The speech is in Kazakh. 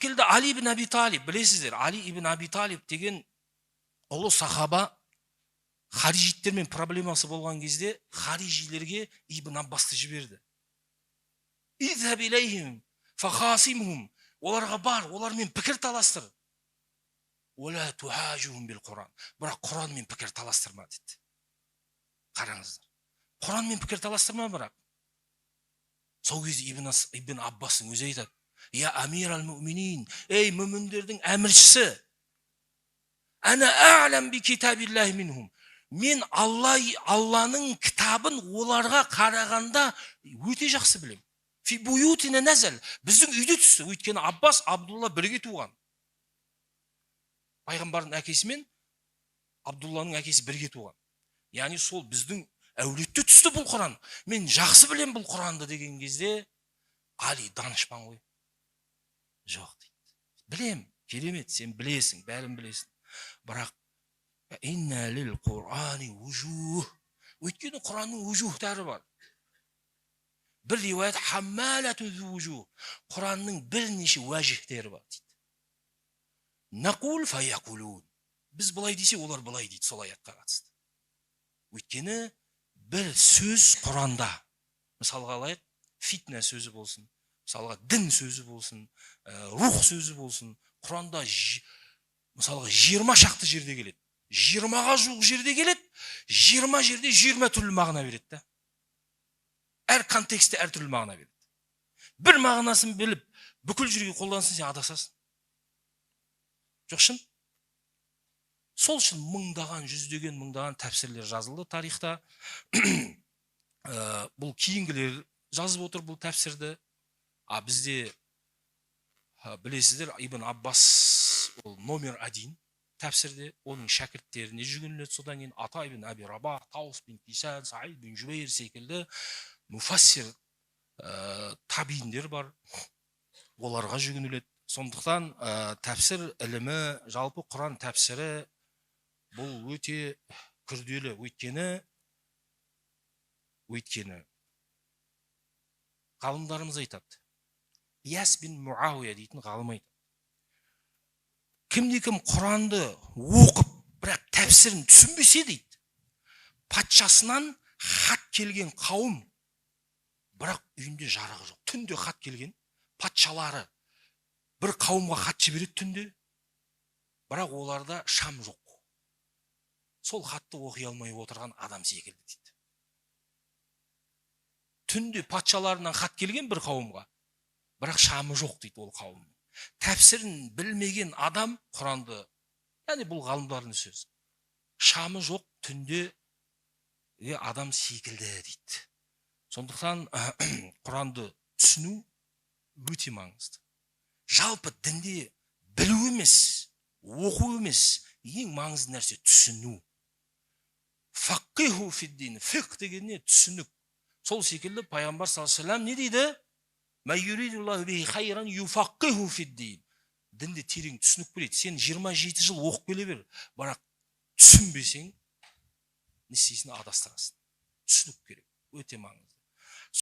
келді Али ибн Аби Талиб, білесіздер, Али ибн Аби Талиб деген ұлы сахаба харижиттермен проблемасы болған кезде харижилерге Ибн Аббасты жіберді. Изхаб илейхим фахасимхум, оларға бар, олармен пікір таластыр. Ула тухажухум бил Құран, бірақ Құранмен пікір таластырма деді. Қараңыздар, Құранмен пікір таластырма бірақ. Сол кезде Ибн Аббастың өзі айтады: Я амир ал-муминин, ей мүміндердің әміршісі, Ана а'лам би китабиллахи минхум, мен Алланың кітабын оларға қарағанда өте жақсы білем. Фи буютина назал, біздің үйде түсті. Өйткені Аббас Абдулла бірге туған. Пайғамбардың әкесі мен Абдулланың әкесі бірге туған. Яғни сол біздің әулетте түсті бұл Құран. Мен жақсы білем бұл Құранды деген кезде Али данышпан ғой. Жоқ дейді. Білем, керемет, сен білесің, бәрін білесің. Бірақ инна лил Құрани ужух, өйткені Құранның ужухтары бар. Бір риуаят хаммалату ужух, Құранның бірнеше уәжихтері бар дейді. Нақул фаякулун, біз былай десе олар былай дейді, сол аятқа қатысты. Өйткені бір сөз Құранда, мысалға алайық, фитна сөзі болсын, мысалға дін сөзі болсын, рух сөзі болсын, Құранда мысалға 20 шақты жерде келеді. 20-ға жуық жерде келеді, 20 жерде 20 түрлі мағына береді. Әр контексте әр түрлі мағына береді. Бір мағынасын біліп, бүкіл жерге қолдансын, сен адасасың. Жоқ шын? Сол үшін мыңдаған, жүздеген, мыңдаған тәпсірлер жазылды тарихта. Бұл кейінгілер жазып отыр бұл тәпсірді. Бізде білесіздер, Ибн Аббас ол номер 1 тәпсірде, оның шәкірттеріне жүгініледі. Содан кейін Ата ибн Аби Рабах, Таус бин Кисан, Саид бин Жубейр секілді муфассир табииндер бар, оларға жүгініледі. Сондықтан тәпсір ілімі, жалпы Құран тәпсірі бұл өте күрделі. Өйткені ғалымдарымыз айтады. Ияс бин Муауия дейтін ғалым айтады. Кімде-кім Құранды оқып, бірақ тәпсірін түсінбесе дейді, патшасынан хат келген қауым, бірақ үйінде жарығы жоқ. Түнде хат келген, патшалары бір қауымға хат жібереді түнде, бірақ оларда шам жоқ. Сол хатты оқи алмай отырған адам секілді дейді. Түнде патшаларынан хат келген бір қауымға, бірақ шамы жоқ дейді ол қауым. Тәпсірін білмеген адам Құранды, яғни бұл ғалымдардың сөзі, шамы жоқ түнде адам секілді дейді. Сондықтан Құранды түсіну өте маңызды. Жалпы дінде білу емес, оқу емес, ең маңызды нәрсе түсіну. Фақиху фиддин, фиқ дегенне түсінік. Сол секілді пайғамбар саллаллаху алейхи ва саллям не дейді? Дінде терең түсінік береді. Сен 27 жыл оқып келе бер, бірақ түсінбесең, не істейсің, адастырасың. Түсінік керек, өте маңызды.